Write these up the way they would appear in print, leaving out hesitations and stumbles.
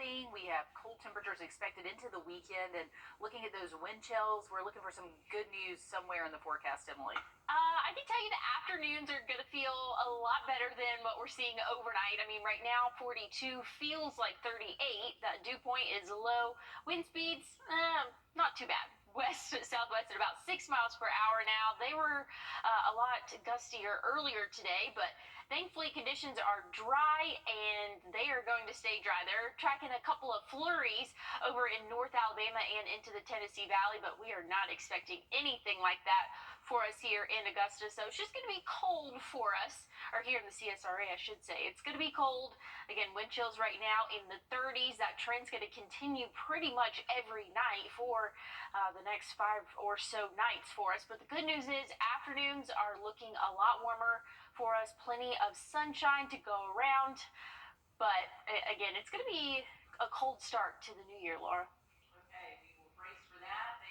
nothing. We have cold temperatures expected into the weekend, and looking at those wind chills, we're looking for some good news somewhere in the forecast, Emily. I can tell you the afternoons are going to feel a lot better than what we're seeing overnight. I mean, right now, 42 feels like 38. That dew point is low. Wind speeds, not too bad. West southwest at about 6 miles per hour now. They were a lot gustier earlier today, but thankfully conditions are dry and they are going to stay dry. They're tracking a couple of flurries over in North Alabama and into the Tennessee Valley, but we are not expecting anything like that for us here in Augusta. So it's just going to be cold for us, or here in the CSRA, I should say. It's going to be cold. Again, wind chills right now in the 30s. That trend's going to continue pretty much every night for the next 5 or so nights for us. But the good news is afternoons are looking a lot warmer for us. Plenty of sunshine to go around. But again, it's going to be a cold start to the new year, Laura. Okay, we will brace for that.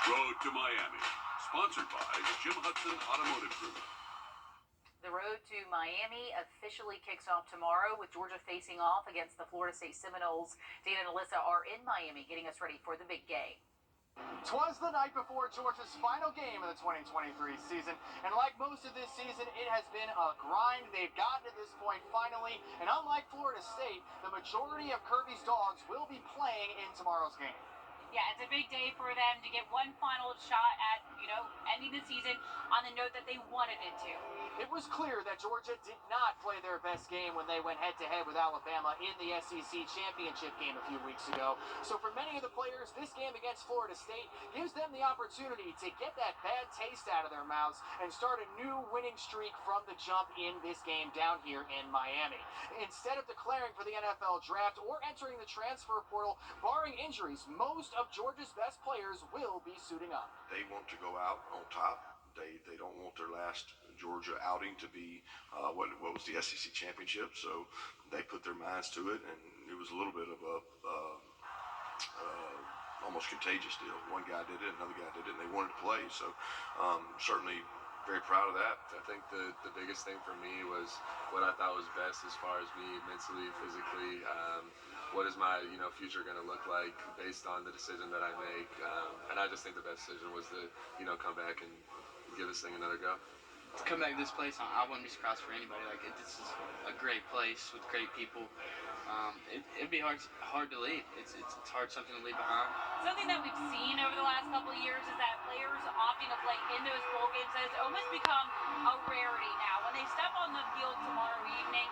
Road to Miami, sponsored by Jim Hudson Automotive Group. The road to Miami officially kicks off tomorrow with Georgia facing off against the Florida State Seminoles. Dana and Alyssa are in Miami getting us ready for the big game. 'Twas the night before Georgia's final game of the 2023 season, and like most of this season, it has been a grind. They've gotten to this point finally, and unlike Florida State, the majority of Kirby's Dogs will be playing in tomorrow's game. Yeah, it's a big day for them to get one final shot at, ending the season on the note that they wanted it to. It was clear that Georgia did not play their best game when they went head-to-head with Alabama in the SEC championship game a few weeks ago. So for many of the players, this game against Florida State gives them the opportunity to get that bad taste out of their mouths and start a new winning streak from the jump in this game down here in Miami. Instead of declaring for the NFL draft or entering the transfer portal, barring injuries, most of Georgia's best players will be suiting up. They want to go out on top. They don't want their last Georgia outing to be what was the SEC championship. So they put their minds to it, and it was a little bit of a almost contagious deal. One guy did it, another guy did it, and they wanted to play. So certainly very proud of that. I think the biggest thing for me was what I thought was best as far as me mentally, physically. What is my future going to look like based on the decision that I make? And I just think the best decision was to come back and give this thing another go. To come back to this place, I wouldn't be surprised for anybody. This is a great place with great people. It'd be hard to leave. It's hard something to leave behind. Something that we've seen over the last couple of years is that players opting to play in those bowl games has almost become a rarity now. When they step on the field tomorrow evening,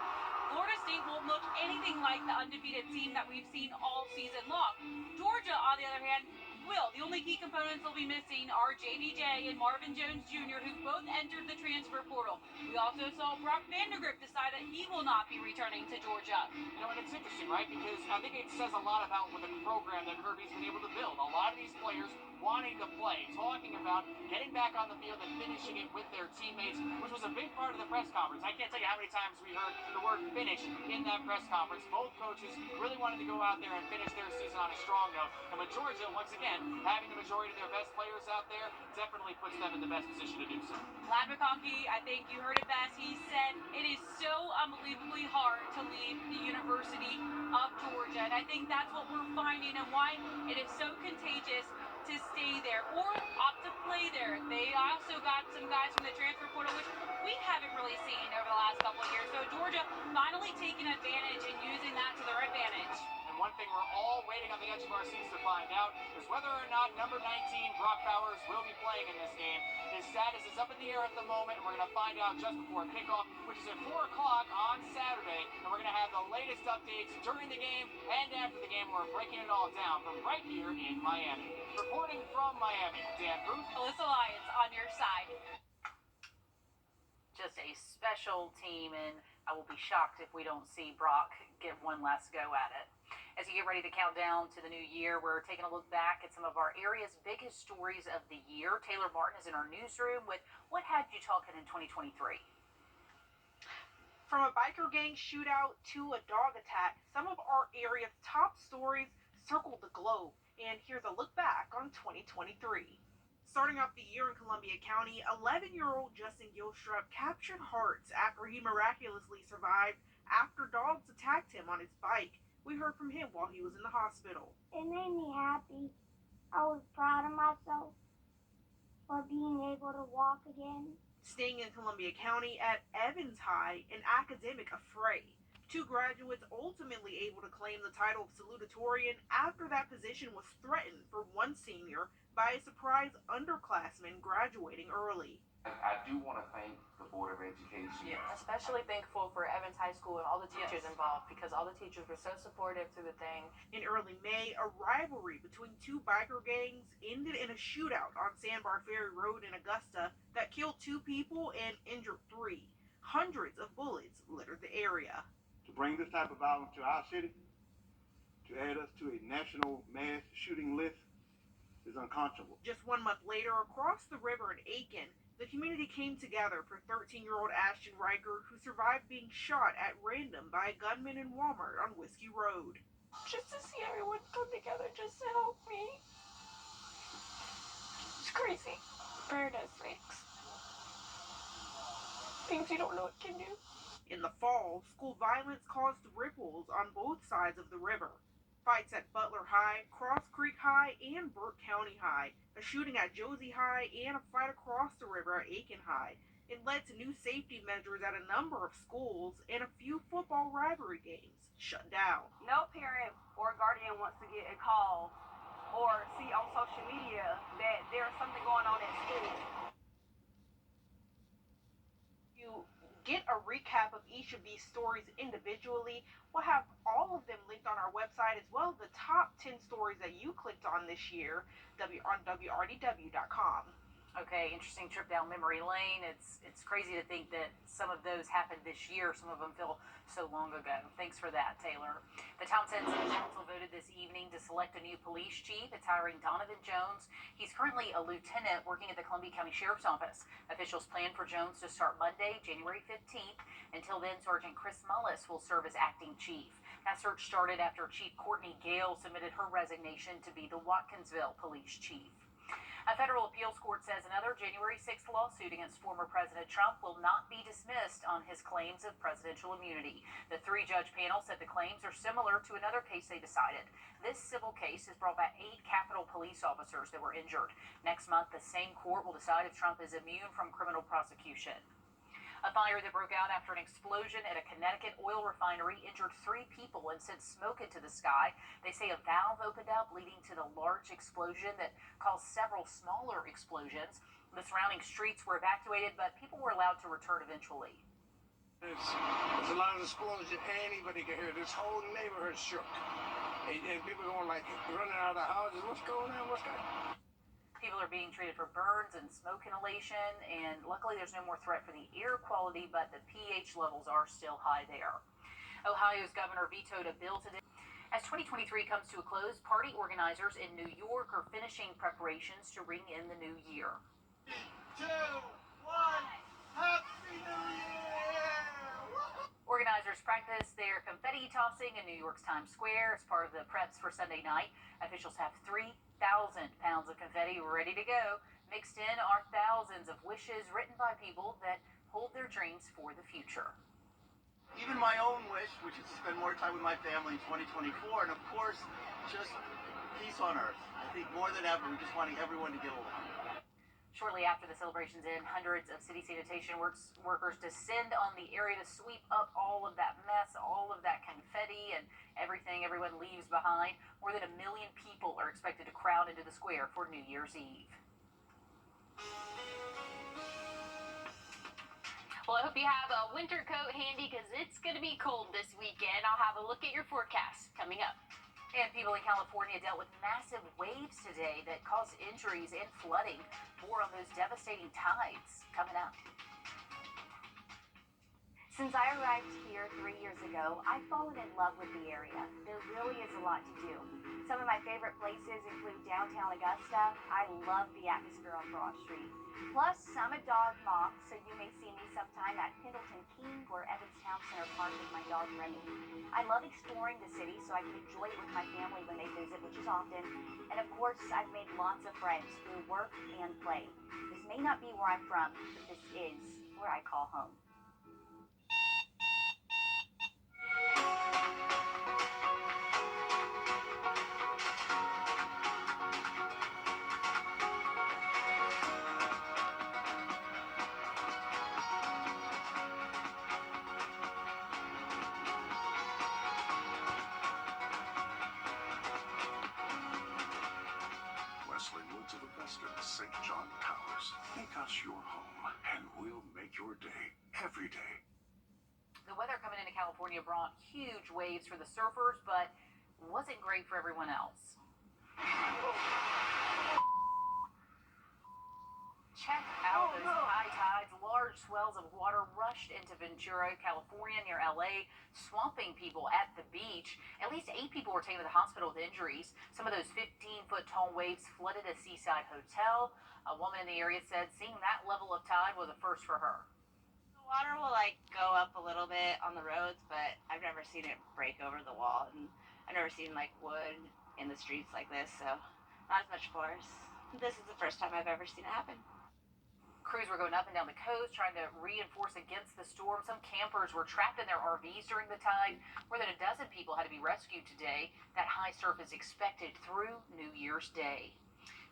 Florida State won't look anything like the undefeated team that we've seen all season long. Georgia, on the other hand, will. The only key components they'll be missing are JDJ and Marvin Jones Jr., who both entered the transfer portal. We also saw Brock Vandergrift decide that he will not be returning to Georgia. And it's interesting, right? Because I think it says a lot about the program that Kirby's been able to build. A lot of these players wanting to play, talking about getting back on the field and finishing it with their teammates, which was a big part of the press conference. I can't tell you how many times we heard the word finish in that press conference. Both coaches really wanted to go out there and finish their season on a strong note. And with Georgia, once again, having the majority of their best players out there definitely puts them in the best position to do so. Lad McConkey, I think you heard it best. He said it is so unbelievably hard to leave the University of Georgia. And I think that's what we're finding and why it is so contagious to stay there or opt to play there. They also got some guys from the transfer portal, which we haven't really seen over the last couple of years. So Georgia finally taking advantage and using that to their advantage. And one thing we're all waiting on the edge of our seats to find out is whether or not number 19, Brock Bowers, will be playing in this game. His status is up in the air at the moment, and we're going to find out just before kickoff, which is at 4 o'clock on Saturday. And we're going to have the latest updates during the game and after the game. We're breaking it all down from right here in Miami. Reporting from Miami, Dan Booth. Alyssa Lyons on your side. Just a special team, and I will be shocked if we don't see Brock get one last go at it. As you get ready to count down to the new year, we're taking a look back at some of our area's biggest stories of the year. Taylor Martin is in our newsroom with what had you talking in 2023. From a biker gang shootout to a dog attack, some of our area's top stories circled the globe. And here's a look back on 2023. Starting off the year in Columbia County, 11-year-old Justin Gilstrup captured hearts after he miraculously survived after dogs attacked him on his bike. We heard from him while he was in the hospital. It made me happy. I was proud of myself for being able to walk again. Staying in Columbia County at Evans High, an academic affray. 2 graduates ultimately able to claim the title of salutatorian after that position was threatened for one senior by a surprise underclassman graduating early. I do want to thank the Board of Education. Yeah, especially thankful for Evans High School and all the teachers involved, because all the teachers were so supportive through the thing. In early May, a rivalry between 2 biker gangs ended in a shootout on Sandbar Ferry Road in Augusta that killed 2 people and injured 3. Hundreds of bullets littered the area. To bring this type of violence to our city, to add us to a national mass shooting list, is unconscionable. Just 1 month later, across the river in Aiken, the community came together for 13-year-old Ashton Riker, who survived being shot at random by a gunman in Walmart on Whiskey Road. Just to see everyone come together just to help me. It's crazy. Paradise things. Things you don't know it can do. In the fall, school violence caused ripples on both sides of the river. Fights at Butler High, Cross Creek High, and Burke County High, a shooting at Josie High, and a fight across the river at Aiken High. It led to new safety measures at a number of schools, and a few football rivalry games shut down. No parent or guardian wants to get a call or see on social media that there's something going on at school. You get a recap of each of these stories individually. We'll have all of them linked on our website, as well as the top 10 stories that you clicked on this year on WRDW.com. Okay, interesting trip down memory lane. It's crazy to think that some of those happened this year. Some of them feel so long ago. Thanks for that, Taylor. The Townsend City Council voted this evening to select a new police chief. It's hiring Donovan Jones. He's currently a lieutenant working at the Columbia County Sheriff's Office. Officials plan for Jones to start Monday, January 15th. Until then, Sergeant Chris Mullis will serve as acting chief. That search started after Chief Courtney Gale submitted her resignation to be the Watkinsville police chief. A federal appeals court says another January 6th lawsuit against former President Trump will not be dismissed on his claims of presidential immunity. The 3-judge panel said the claims are similar to another case they decided. This civil case has brought back 8 Capitol police officers that were injured. Next month, the same court will decide if Trump is immune from criminal prosecution. A fire that broke out after an explosion at a Connecticut oil refinery injured 3 people and sent smoke into the sky. They say a valve opened up, leading to the large explosion that caused several smaller explosions. The surrounding streets were evacuated, but people were allowed to return eventually. There's a lot of explosion. Anybody can hear it. This whole neighborhood shook. And people going like running out of the houses. What's going on? What's going on? People are being treated for burns and smoke inhalation, and luckily there's no more threat for the air quality, but the pH levels are still high there. Ohio's governor vetoed a bill today. As 2023 comes to a close, party organizers in New York are finishing preparations to ring in the new year. 3, 2, 1, Happy New Year! Organizers practice their confetti tossing in New York's Times Square as part of the preps for Sunday night. Officials have 3,000 pounds of confetti ready to go. Mixed in are thousands of wishes written by people that hold their dreams for the future. Even my own wish, which is to spend more time with my family in 2024, and of course, just peace on earth. I think more than ever, we're just wanting everyone to get along. Shortly after the celebrations end, hundreds of city sanitation workers descend on the area to sweep up all of that mess, all of that confetti, and everything everyone leaves behind. More than 1 million people are expected to crowd into the square for New Year's Eve. Well, I hope you have a winter coat handy because it's going to be cold this weekend. I'll have a look at your forecast coming up. And people in California dealt with massive waves today that caused injuries and flooding. More on those devastating tides coming up. Since I arrived here 3 years ago, I've fallen in love with the area. There really is a lot to do. Some of my favorite places include downtown Augusta. I love the atmosphere on Broad Street. Plus, I'm a dog mom, so you may see me sometime at Pendleton King or Evanstown Center Park with my dog Remy. I love exploring the city so I can enjoy it with my family when they visit, which is often. And of course, I've made lots of friends through work and play. This may not be where I'm from, but this is where I call home. invest in the St. John Towers. Make us your home, and we'll make your day every day. The weather coming into California brought huge waves for the surfers, but wasn't great for everyone else. Check out those high tides. Large swells of water rushed into Ventura, California, near LA, swamping people at the beach. At least 8 people were taken to the hospital with injuries. Some of those 15-foot tall waves flooded a seaside hotel. A woman in the area said seeing that level of tide was a first for her. The water will go up a little bit on the roads, but I've never seen it break over the wall, and I've never seen wood in the streets like this, so not as much force. This is the first time I've ever seen it happen. Crews were going up and down the coast trying to reinforce against the storm. Some campers were trapped in their RVs during the tide. More than a dozen people had to be rescued today. That high surf is expected through New Year's Day.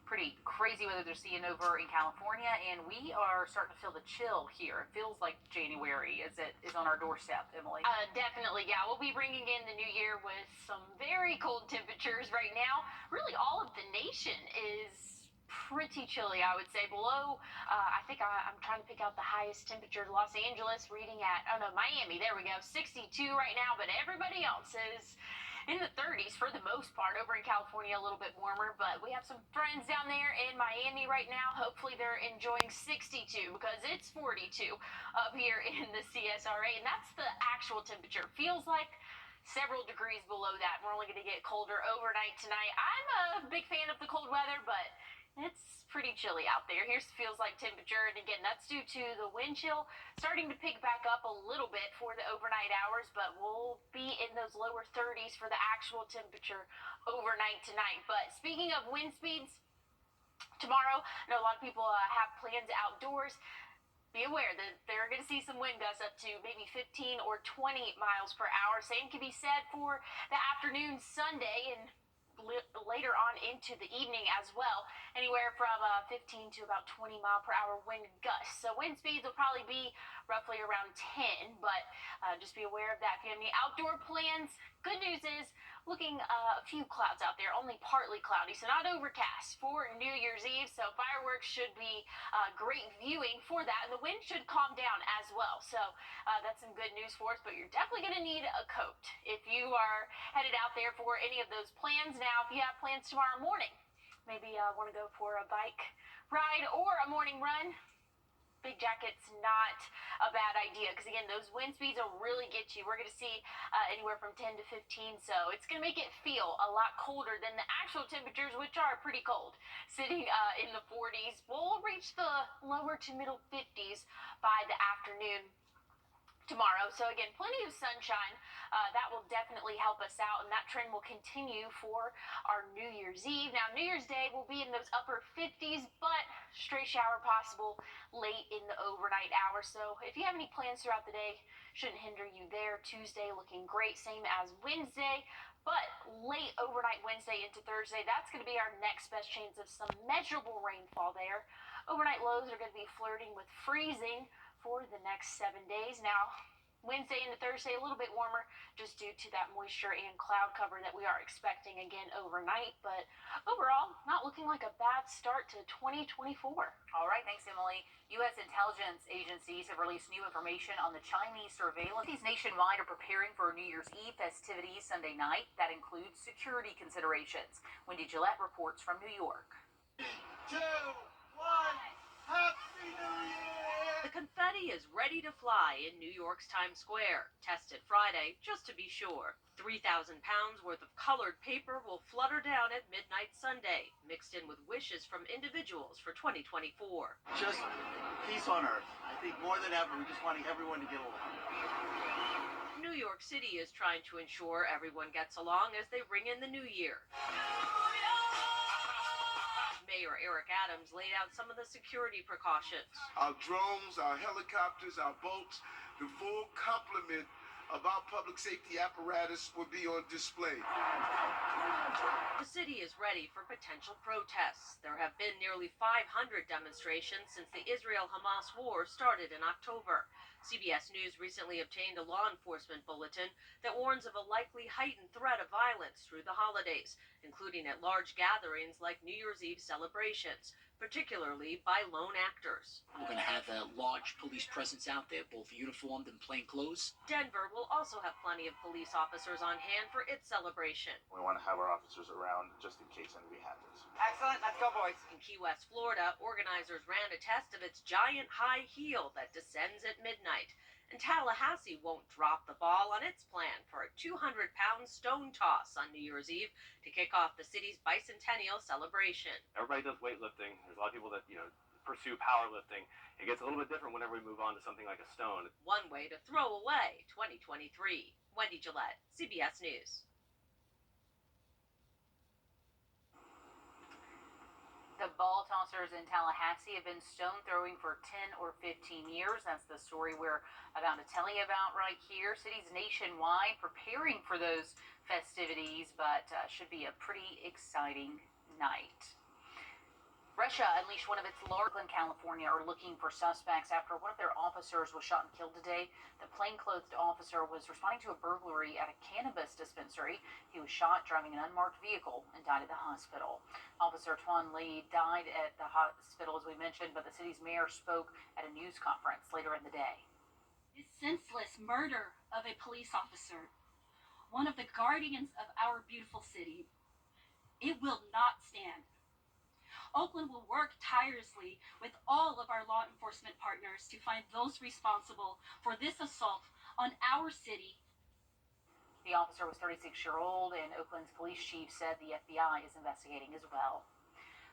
Pretty crazy weather they're seeing over in California, and we are starting to feel the chill here. It feels like January as it is on our doorstep, Emily. Definitely, yeah. We'll be bringing in the new year with some very cold temperatures right now. Really, all of the nation is pretty chilly, I would say. Below, I think I'm trying to pick out the highest temperature. Los Angeles reading at, Miami, there we go, 62 right now, but everybody else is in the 30s for the most part. Over in California, a little bit warmer, but we have some friends down there in Miami right now. Hopefully they're enjoying 62 because it's 42 up here in the CSRA, and that's the actual temperature. Feels like several degrees below that. We're only going to get colder overnight tonight. I'm a big fan of the cold weather, but it's pretty chilly out there. Here's feels like temperature, and again, that's due to the wind chill starting to pick back up a little bit for the overnight hours, but we'll be in those lower 30s for the actual temperature overnight tonight. But speaking of wind speeds, tomorrow, I know a lot of people have plans outdoors. Be aware that they're going to see some wind gusts up to maybe 15 or 20 miles per hour. Same can be said for the afternoon Sunday and later on into the evening as well. Anywhere from 15 to about 20 mile per hour wind gusts. So wind speeds will probably be roughly around 10, but just be aware of that. If you have any outdoor plans, good news is looking a few clouds out there, only partly cloudy, so not overcast for New Year's Eve. So fireworks should be great viewing for that, and the wind should calm down as well. So that's some good news for us, but you're definitely going to need a coat if you are headed out there for any of those plans. Now, if you have plans tomorrow morning, maybe want to go for a bike ride or a morning run, big jacket's not a bad idea, because again, those wind speeds will really get you. We're going to see anywhere from 10 to 15, so it's going to make it feel a lot colder than the actual temperatures, which are pretty cold, sitting in the 40s. We'll reach the lower to middle 50s by the afternoon tomorrow. So again, plenty of sunshine. That will definitely help us out, and that trend will continue for our New Year's Eve. Now, New Year's Day will be in those upper 50s, but stray shower possible late in the overnight hours. So if you have any plans throughout the day, shouldn't hinder you there. Tuesday looking great, same as Wednesday. But late overnight Wednesday into Thursday, that's going to be our next best chance of some measurable rainfall there. Overnight lows are going to be flirting with freezing for the next 7 days. Now, Wednesday into Thursday, a little bit warmer just due to that moisture and cloud cover that we are expecting again overnight. But overall, not looking like a bad start to 2024. All right, thanks, Emily. U.S. intelligence agencies have released new information on the Chinese surveillance. These nationwide are preparing for New Year's Eve festivities Sunday night. That includes security considerations. Wendy Gillette reports from New York. 3, 2, 1, Happy New Year! The confetti is ready to fly in New York's Times Square. Tested Friday, just to be sure. 3,000 pounds worth of colored paper will flutter down at midnight Sunday, mixed in with wishes from individuals for 2024. Just peace on earth. I think more than ever, we just want everyone to get along. New York City is trying to ensure everyone gets along as they ring in the new year. Mayor Eric Adams laid out some of the security precautions. Our drones, our helicopters, our boats, the full complement of our public safety apparatus will be on display. The city is ready for potential protests. There have been nearly 500 demonstrations since the Israel-Hamas war started in October. CBS News recently obtained a law enforcement bulletin that warns of a likely heightened threat of violence through the holidays, including at large gatherings like New Year's Eve celebrations. particularly by lone actors. We're going to have a large police presence out there, both uniformed and plain clothes. Denver will also have plenty of police officers on hand for its celebration. We want to have our officers around just in case anything happens. Excellent, let's go, boys. In Key West, Florida, organizers ran a test of its giant high heel that descends at midnight. And Tallahassee won't drop the ball on its plan for a 200-pound stone toss on New Year's Eve to kick off the city's bicentennial celebration. Everybody does weightlifting. There's a lot of people that, pursue powerlifting. It gets a little bit different whenever we move on to something like a stone. One way to throw away 2023. Wendy Gillette, CBS News. The ball tossers in Tallahassee have been stone throwing for 10 or 15 years. That's the story we're about to tell you about right here. Cities nationwide preparing for those festivities, but should be a pretty exciting night. Russia unleashed one of its large in California are looking for suspects after one of their officers was shot and killed today. The plainclothed officer was responding to a burglary at a cannabis dispensary. He was shot driving an unmarked vehicle and died at the hospital. Officer Tuan Lee died at the hospital, as we mentioned, but the city's mayor spoke at a news conference later in the day. This senseless murder of a police officer, one of the guardians of our beautiful city, it will not stand. Oakland will work tirelessly with all of our law enforcement partners to find those responsible for this assault on our city. The officer was 36-year-old, and Oakland's police chief said the FBI is investigating as well.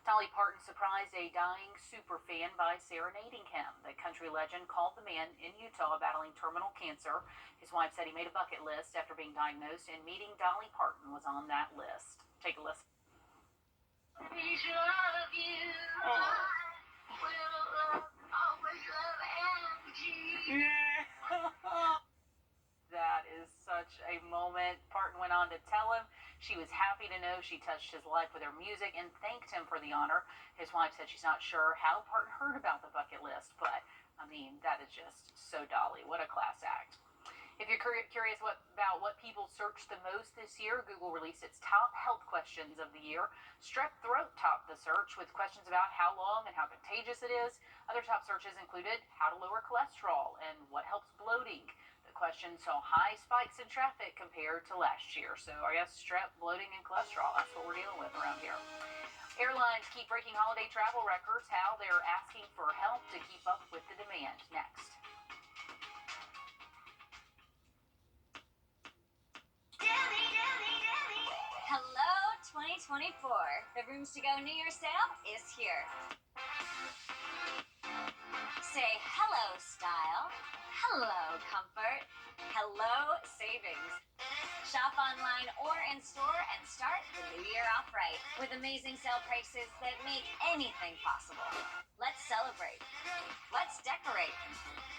Dolly Parton surprised a dying superfan by serenading him. The country legend called the man in Utah battling terminal cancer. His wife said he made a bucket list after being diagnosed, and meeting Dolly Parton was on that list. Take a listen. That is such a moment. Parton went on to tell him she was happy to know she touched his life with her music and thanked him for the honor. His wife said she's not sure how Parton heard about the bucket list, but I mean, that is just so Dolly. What a class act. If you're curious about what people searched the most this year, Google released its top health questions of the year. Strep throat topped the search with questions about how long and how contagious it is. Other top searches included how to lower cholesterol and what helps bloating. The question saw high spikes in traffic compared to last year. So I guess strep, bloating, and cholesterol, that's what we're dealing with around here. Airlines keep breaking holiday travel records, how they're asking for help to keep up with the demand. Next. Hello 2024. The Rooms to Go New Year sale is here. Say hello style, hello comfort, hello savings. Shop online or in store and start the new year off right with amazing sale prices that make anything possible. Let's celebrate. Let's decorate.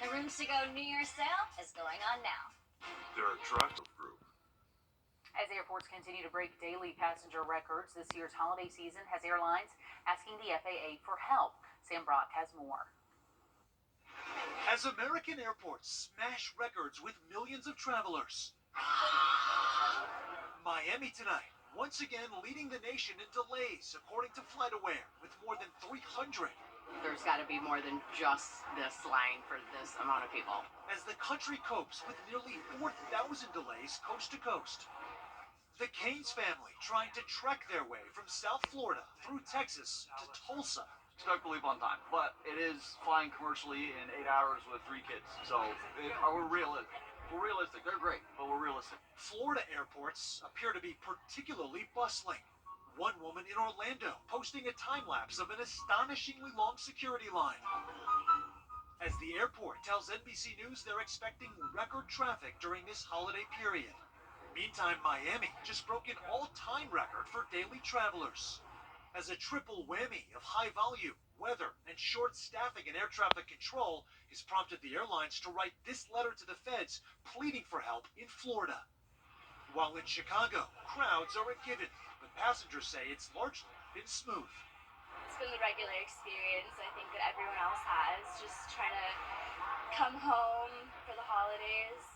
The Rooms to Go New Year sale is going on now. They're a trust group. As airports continue to break daily passenger records, this year's holiday season has airlines asking the FAA for help. Sam Brock has more. As American airports smash records with millions of travelers. Miami tonight, once again leading the nation in delays, according to FlightAware, with more than 300. There's got to be more than just this line for this amount of people. As the country copes with nearly 4,000 delays coast to coast. The Canes family trying to trek their way from South Florida through Texas to Tulsa. Expect to leave on time, but it is flying commercially in 8 hours with 3 kids. So we're realistic. We're realistic. They're great, but we're realistic. Florida airports appear to be particularly bustling. One woman in Orlando posting a time lapse of an astonishingly long security line. As the airport tells NBC News they're expecting record traffic during this holiday period. Meantime, Miami just broke an all-time record for daily travelers. As a triple whammy of high volume, weather, and short staffing in air traffic control has prompted the airlines to write this letter to the feds pleading for help in Florida. While in Chicago, crowds are a given, but passengers say it's largely been smooth. It's been the regular experience I think that everyone else has, just trying to come home for the holidays.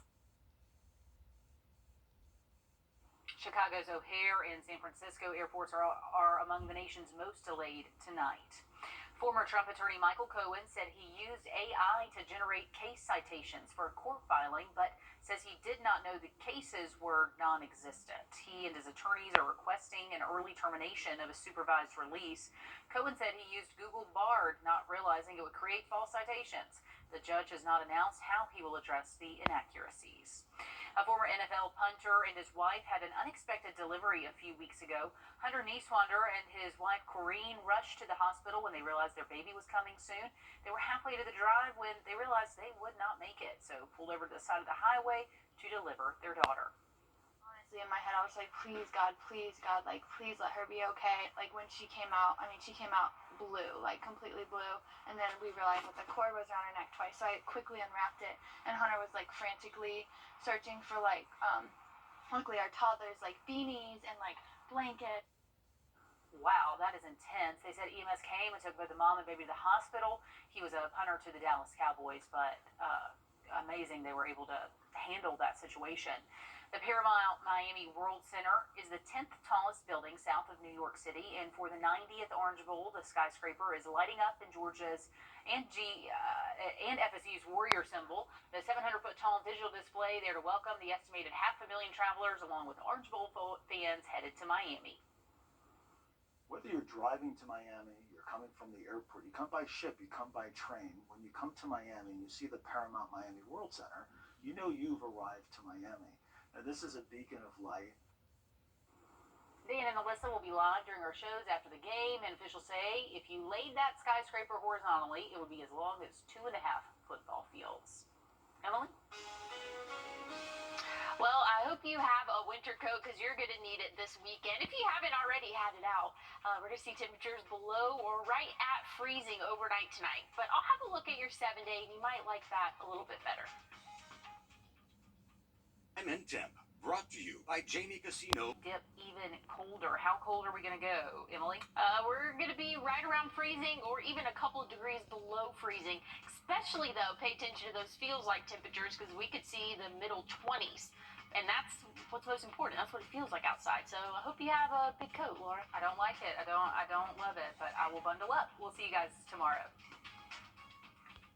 Chicago's O'Hare and San Francisco airports are among the nation's most delayed tonight. Former Trump attorney Michael Cohen said he used AI to generate case citations for a court filing, but says he did not know the cases were non-existent. He and his attorneys are requesting an early termination of a supervised release. Cohen said he used Google Bard, not realizing it would create false citations. The judge has not announced how he will address the inaccuracies. A former NFL punter and his wife had an unexpected delivery a few weeks ago. Hunter Nieswander and his wife Corrine rushed to the hospital when they realized their baby was coming soon. They were halfway to the drive when they realized they would not make it, so pulled over to the side of the highway to deliver their daughter. Honestly, in my head, I was like, please, God, like, please let her be okay. Like, when she came out, she came out blue, like, completely blue. And then we realized that the cord was around her neck twice, so I quickly unwrapped it. And Hunter was, like, frantically searching for, like, luckily our toddler's, like, beanies and, like, blankets. Wow, that is intense. They said EMS came and took both the mom and baby to the hospital. He was a punter to the Dallas Cowboys, but amazing they were able to handle that situation. The Paramount Miami World Center is the 10th tallest building south of New York City, and for the 90th Orange Bowl, the skyscraper is lighting up in Georgia's and FSU's Warrior symbol. The 700-foot tall digital display there to welcome the estimated 500,000 travelers, along with Orange Bowl fans headed to Miami. Whether you're driving to Miami, you're coming from the airport, you come by ship, you come by train, when you come to Miami and you see the Paramount Miami World Center, you know you've arrived to Miami. Now, this is a beacon of light. Dan and Alyssa will be live during our shows after the game, and officials say if you laid that skyscraper horizontally, it would be as long as 2.5 football fields. Emily? Well, I hope you have a winter coat because you're going to need it this weekend. If you haven't already had it out, we're going to see temperatures below or right at freezing overnight tonight. But I'll have a look at your 7-day, and you might like that a little bit better. I'm Temp, brought to you by Jamie Casino. Dip even colder. How cold are we going to go, Emily? We're going to be right around freezing or even a couple of degrees below freezing. Especially, though, pay attention to those feels-like temperatures because we could see the middle 20s. And that's what's most important. That's what it feels like outside. So I hope you have a big coat, Laura. I don't like it. I don't love it, but I will bundle up. We'll see you guys tomorrow.